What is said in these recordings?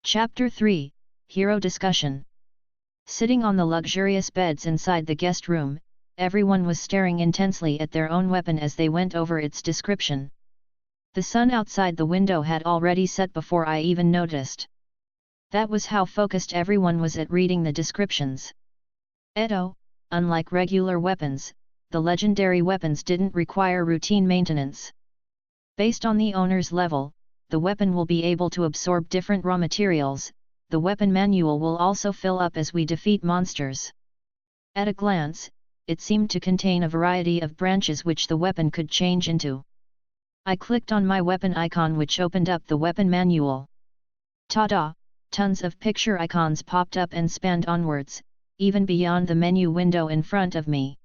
Chapter 3, Hero Discussion. Sitting on the luxurious beds inside the guest room, everyone was staring intensely at their own weapon as they went over its description. The sun outside the window had already set before I even noticed. That was how focused everyone was at reading the descriptions. Unlike regular weapons, the legendary weapons didn't require routine maintenance. Based on the owner's level, the weapon will be able to absorb different raw materials. The weapon manual will also fill up as we defeat monsters. At a glance, it seemed to contain a variety of branches which the weapon could change into. I clicked on my weapon icon, which opened up the weapon manual. Ta-da! Tons of picture icons popped up and spanned onwards, even beyond the menu window in front of me.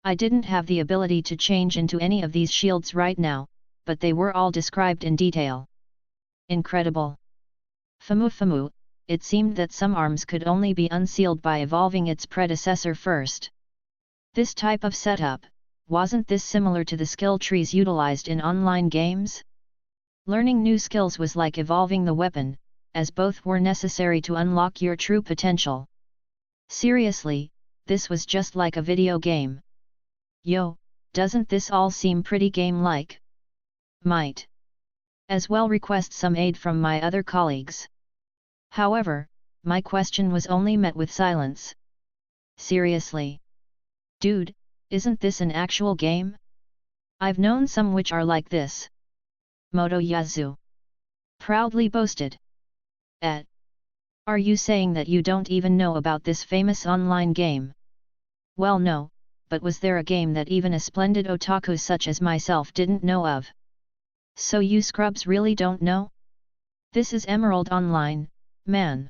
I didn't have the ability to change into any of these shields right now, but they were all described in detail. Incredible! Famu, it seemed that some arms could only be unsealed by evolving its predecessor first. This type of setup, wasn't this similar to the skill trees utilized in online games? Learning new skills was like evolving the weapon, as both were necessary to unlock your true potential. Seriously, this was just like a video game. Yo, doesn't this all seem pretty game-like? Might as well request some aid from my other colleagues. However, my question was only met with silence. Seriously? Dude, isn't this an actual game? I've known some which are like this. Motoyazu proudly boasted. Are you saying that you don't even know about this famous online game? Well, no, but was there a game that even a splendid otaku such as myself didn't know of? So you scrubs really don't know? This is Emerald Online, man.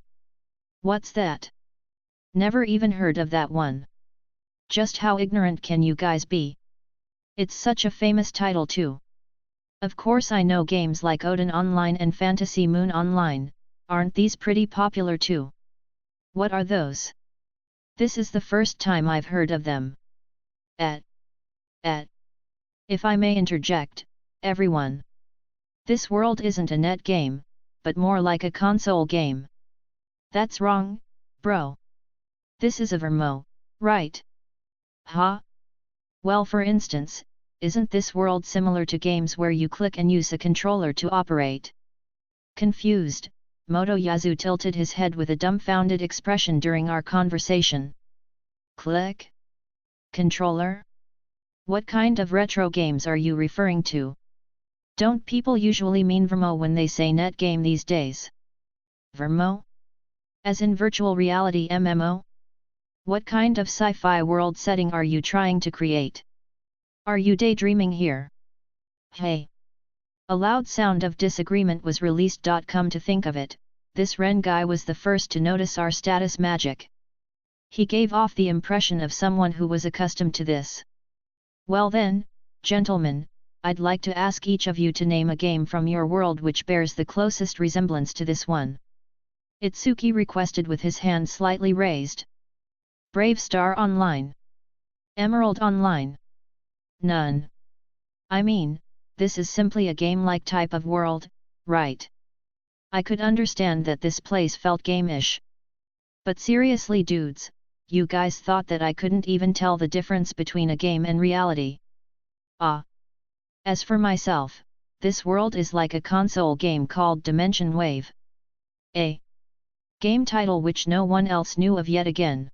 What's that? Never even heard of that one. Just how ignorant can you guys be? It's such a famous title too. Of course I know games like Odin Online and Fantasy Moon Online, aren't these pretty popular too? What are those? This is the first time I've heard of them. If I may interject, everyone. This world isn't a net game, but more like a console game. That's wrong, bro. This is a VRMO, right? Huh? Well, for instance, isn't this world similar to games where you click and use a controller to operate? Confused, Motoyazu tilted his head with a dumbfounded expression during our conversation. Click? Controller? What kind of retro games are you referring to? Don't people usually mean VRMO when they say net game these days? VRMO? As in virtual reality MMO? What kind of sci-fi world setting are you trying to create? Are you daydreaming here? Hey! A loud sound of disagreement was released. Come to think of it, this Ren guy was the first to notice our status magic. He gave off the impression of someone who was accustomed to this. Well then, gentlemen, I'd like to ask each of you to name a game from your world which bears the closest resemblance to this one. Itsuki requested with his hand slightly raised. Brave Star Online. Emerald Online. None. I mean, this is simply a game-like type of world, right? I could understand that this place felt game-ish. But seriously dudes, you guys thought that I couldn't even tell the difference between a game and reality. As for myself, this world is like a console game called Dimension Wave. A game title which no one else knew of yet again.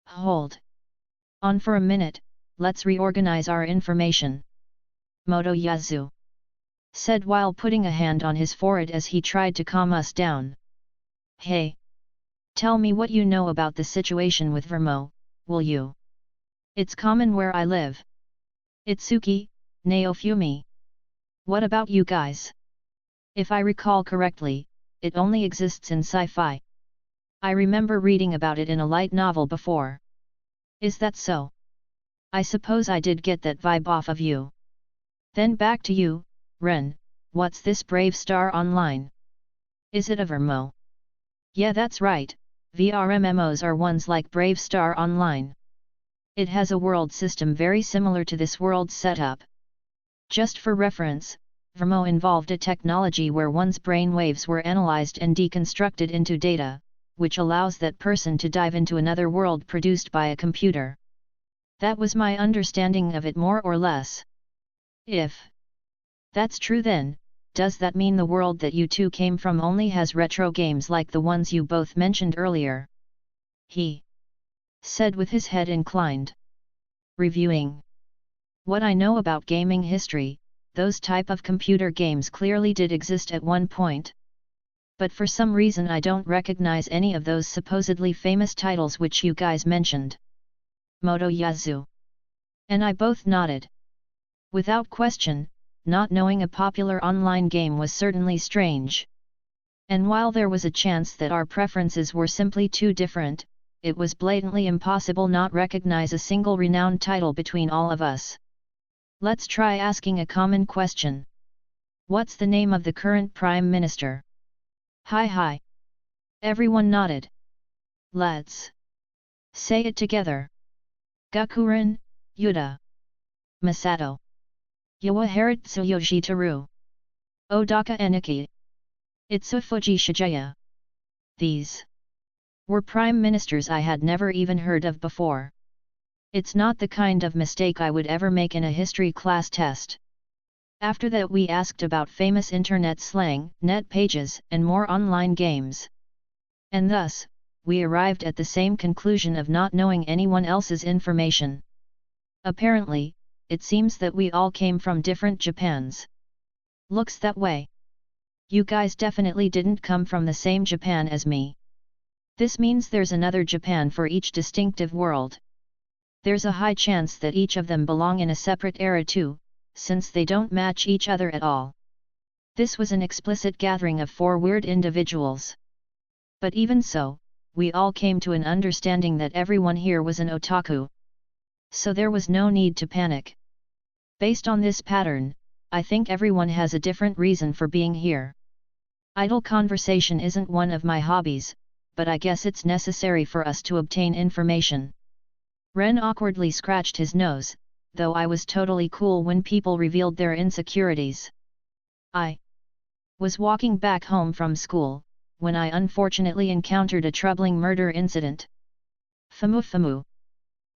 Hold on for a minute, let's reorganize our information. Motoyazu said while putting a hand on his forehead as he tried to calm us down. Hey! Tell me what you know about the situation with VRMO, will you? It's common where I live. Itsuki, Naofumi. What about you guys? If I recall correctly, it only exists in sci-fi. I remember reading about it in a light novel before. Is that so? I suppose I did get that vibe off of you. Then back to you, Ren, what's this Brave Star Online? Is it a VRMO? Yeah, that's right, VR MMOs are ones like Brave Star Online. It has a world system very similar to this world's setup. Just for reference, VRMO involved a technology where one's brain waves were analyzed and deconstructed into data, which allows that person to dive into another world produced by a computer. That was my understanding of it more or less. If that's true, then, does that mean the world that you two came from only has retro games like the ones you both mentioned earlier? He said with his head inclined. Reviewing what I know about gaming history, those type of computer games clearly did exist at one point. But for some reason I don't recognize any of those supposedly famous titles which you guys mentioned. Motoyasu and I both nodded. Without question, not knowing a popular online game was certainly strange. And while there was a chance that our preferences were simply too different, it was blatantly impossible not recognize a single renowned title between all of us. Let's try asking a common question. What's the name of the current Prime Minister? Hi. Everyone nodded. Let's say it together. Gakurin, Yuta. Masato. Yawaharitsu Yoshiteru. Odaka Eniki. Itsufuji Shijaya. These were prime ministers I had never even heard of before. It's not the kind of mistake I would ever make in a history class test. After that we asked about famous internet slang, net pages, and more online games. And thus, we arrived at the same conclusion of not knowing anyone else's information. Apparently, it seems that we all came from different Japans. Looks that way. You guys definitely didn't come from the same Japan as me. This means there's another Japan for each distinctive world. There's a high chance that each of them belong in a separate era too, since they don't match each other at all. This was an explicit gathering of 4 weird individuals. But even so, we all came to an understanding that everyone here was an otaku. So there was no need to panic. Based on this pattern, I think everyone has a different reason for being here. Idle conversation isn't one of my hobbies, but I guess it's necessary for us to obtain information. Ren awkwardly scratched his nose, though I was totally cool when people revealed their insecurities. I was walking back home from school, when I unfortunately encountered a troubling murder incident. Famu.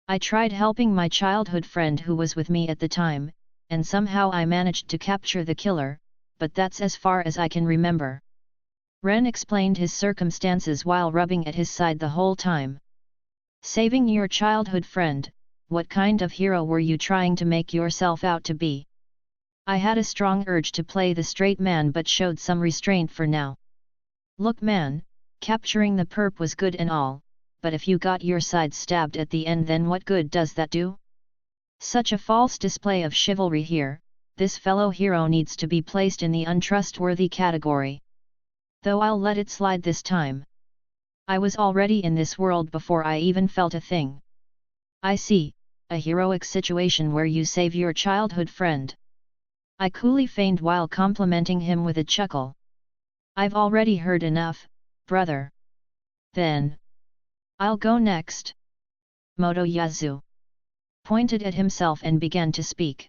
I tried helping my childhood friend who was with me at the time, and somehow I managed to capture the killer, but that's as far as I can remember. Ren explained his circumstances while rubbing at his side the whole time. Saving your childhood friend, what kind of hero were you trying to make yourself out to be? I had a strong urge to play the straight man but showed some restraint for now. Look man, capturing the perp was good and all, but if you got your side stabbed at the end then what good does that do? Such a false display of chivalry here, this fellow hero needs to be placed in the untrustworthy category. Though I'll let it slide this time. I was already in this world before I even felt a thing. I see, a heroic situation where you save your childhood friend. I coolly feigned while complimenting him with a chuckle. I've already heard enough, brother. Then I'll go next. Motoyasu pointed at himself and began to speak.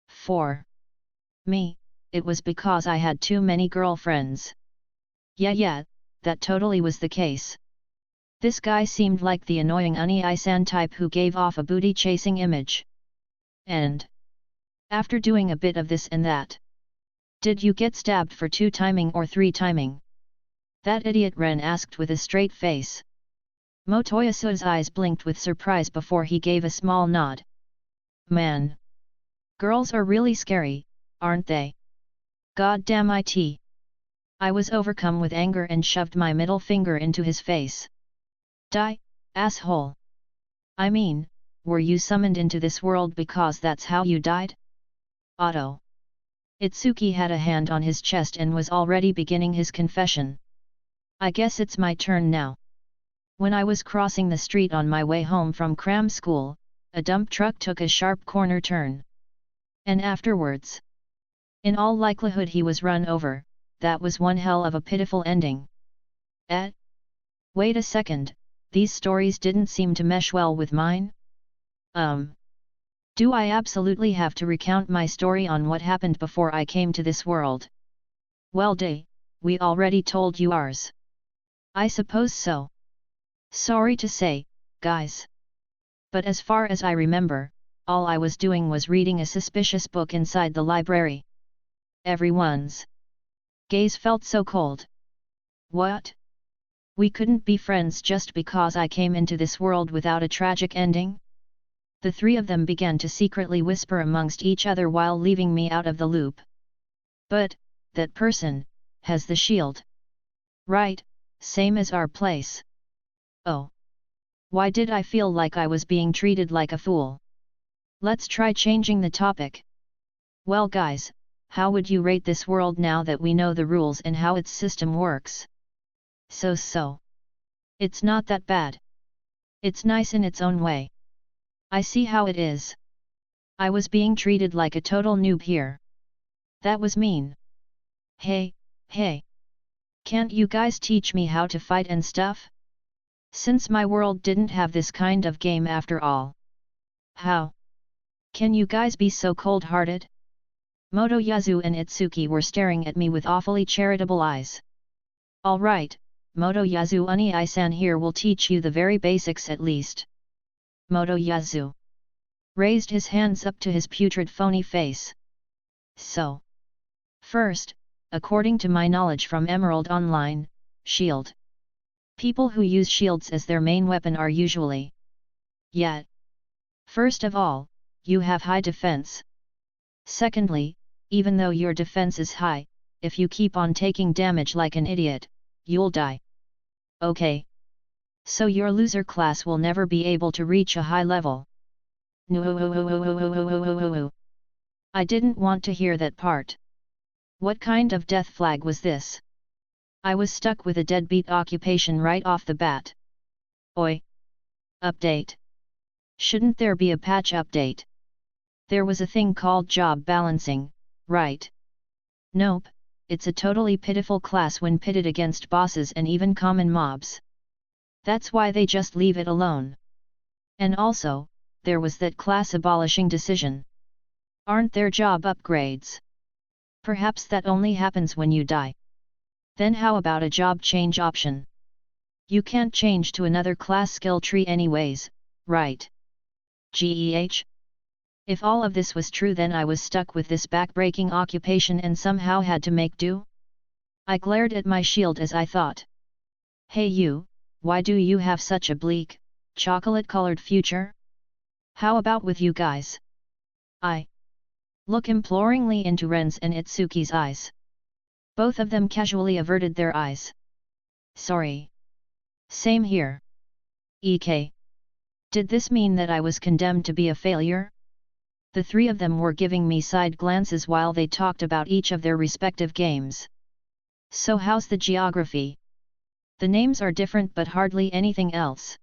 For me, it was because I had too many girlfriends. Yeah, that totally was the case. This guy seemed like the annoying Uni-san type who gave off a booty-chasing image. And after doing a bit of this and that, did you get stabbed for 2 timing or 3 timing? That idiot Ren asked with a straight face. Motoyasu's eyes blinked with surprise before he gave a small nod. Man! Girls are really scary, aren't they? God damn it! I was overcome with anger and shoved my middle finger into his face. Die, asshole! I mean, were you summoned into this world because that's how you died? Otto. Itsuki had a hand on his chest and was already beginning his confession. I guess it's my turn now. When I was crossing the street on my way home from cram school, a dump truck took a sharp corner turn. And afterwards, in all likelihood he was run over. That was one hell of a pitiful ending. Wait a second, these stories didn't seem to mesh well with mine? Do I absolutely have to recount my story on what happened before I came to this world? Well, we already told you ours. I suppose so. Sorry to say, guys. But as far as I remember, all I was doing was reading a suspicious book inside the library. Everyone's gaze felt so cold. What? We couldn't be friends just because I came into this world without a tragic ending? The three of them began to secretly whisper amongst each other while leaving me out of the loop. But, that person has the shield. Right, same as our place. Oh. Why did I feel like I was being treated like a fool? Let's try changing the topic. Well guys, how would you rate this world now that we know the rules and how its system works? So. It's not that bad. It's nice in its own way. I see how it is. I was being treated like a total noob here. That was mean. Hey. Can't you guys teach me how to fight and stuff? Since my world didn't have this kind of game after all. How? Can you guys be so cold-hearted? Motoyazu and Itsuki were staring at me with awfully charitable eyes. Alright, Motoyazu Uni-san here will teach you the very basics at least. Motoyazu raised his hands up to his putrid phony face. So. First, according to my knowledge from Emerald Online, shield. People who use shields as their main weapon are usually. Yet. First of all, you have high defense. Secondly, even though your defense is high, if you keep on taking damage like an idiot, you'll die. Okay. So your loser class will never be able to reach a high level. No. I didn't want to hear that part. What kind of death flag was this? I was stuck with a deadbeat occupation right off the bat. Oi! Update. Shouldn't there be a patch update? There was a thing called job balancing, right? Nope, it's a totally pitiful class when pitted against bosses and even common mobs. That's why they just leave it alone. And also, there was that class abolishing decision. Aren't there job upgrades? Perhaps that only happens when you die. Then how about a job change option? You can't change to another class skill tree anyways, right? Geh? If all of this was true, then I was stuck with this back-breaking occupation and somehow had to make do? I glared at my shield as I thought. Hey you, why do you have such a bleak, chocolate-colored future? How about with you guys? I look imploringly into Ren's and Itsuki's eyes. Both of them casually averted their eyes. Sorry. Same here. EK. Did this mean that I was condemned to be a failure? The three of them were giving me side glances while they talked about each of their respective games. So how's the geography? The names are different but hardly anything else.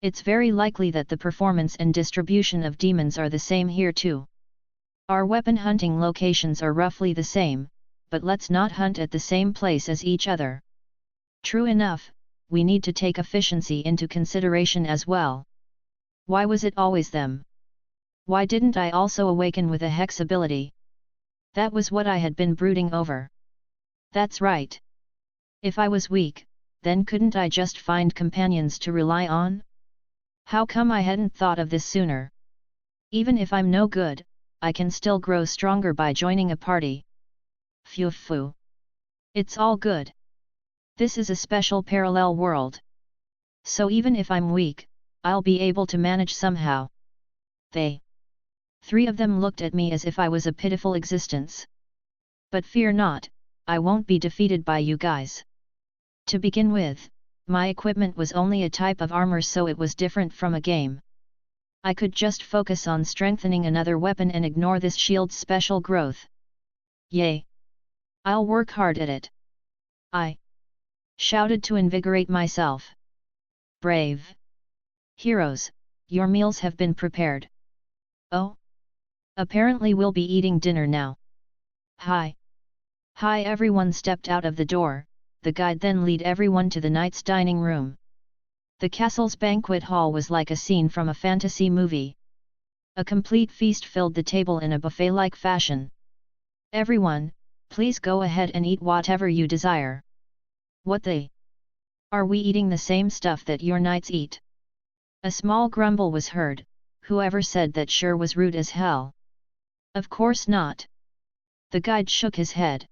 It's very likely that the performance and distribution of demons are the same here too. Our weapon hunting locations are roughly the same, but let's not hunt at the same place as each other. True enough, we need to take efficiency into consideration as well. Why was it always them? Why didn't I also awaken with a hex ability? That was what I had been brooding over. That's right. If I was weak, then couldn't I just find companions to rely on? How come I hadn't thought of this sooner? Even if I'm no good, I can still grow stronger by joining a party. Phew. It's all good. This is a special parallel world. So even if I'm weak, I'll be able to manage somehow. They. Three of them looked at me as if I was a pitiful existence. But fear not, I won't be defeated by you guys. To begin with, my equipment was only a type of armor, so it was different from a game. I could just focus on strengthening another weapon and ignore this shield's special growth. Yay! I'll work hard at it. I shouted to invigorate myself. Brave heroes, your meals have been prepared. Oh? Apparently we'll be eating dinner now. Hi! Everyone stepped out of the door. The guide then led everyone to the knight's dining room. The castle's banquet hall was like a scene from a fantasy movie. A complete feast filled the table in a buffet-like fashion. Everyone, please go ahead and eat whatever you desire. What the? Are we eating the same stuff that your knights eat? A small grumble was heard. Whoever said that sure was rude as hell. Of course not. The guide shook his head.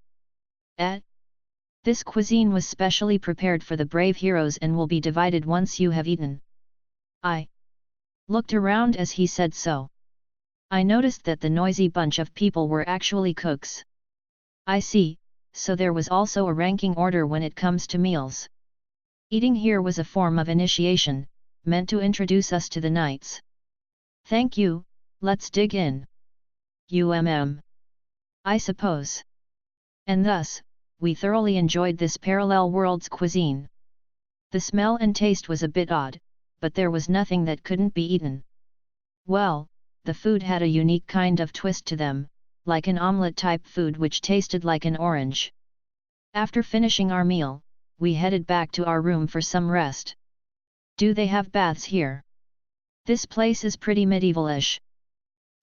This cuisine was specially prepared for the brave heroes and will be divided once you have eaten. I looked around as he said so. I noticed that the noisy bunch of people were actually cooks. I see, so there was also a ranking order when it comes to meals. Eating here was a form of initiation, meant to introduce us to the knights. Thank you, let's dig in. I suppose. And thus, we thoroughly enjoyed this parallel world's cuisine. The smell and taste was a bit odd, but there was nothing that couldn't be eaten. Well, the food had a unique kind of twist to them, like an omelette-type food which tasted like an orange. After finishing our meal, we headed back to our room for some rest. Do they have baths here? This place is pretty medieval-ish.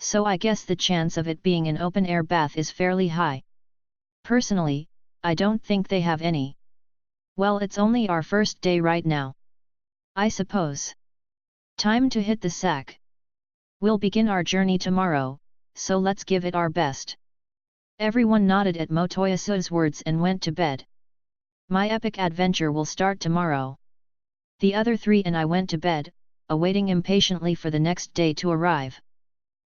So I guess the chance of it being an open-air bath is fairly high. Personally, I don't think they have any. Well, it's only our first day right now. I suppose. Time to hit the sack. We'll begin our journey tomorrow, so let's give it our best. Everyone nodded at Motoyasu's words and went to bed. My epic adventure will start tomorrow. The other three and I went to bed, awaiting impatiently for the next day to arrive.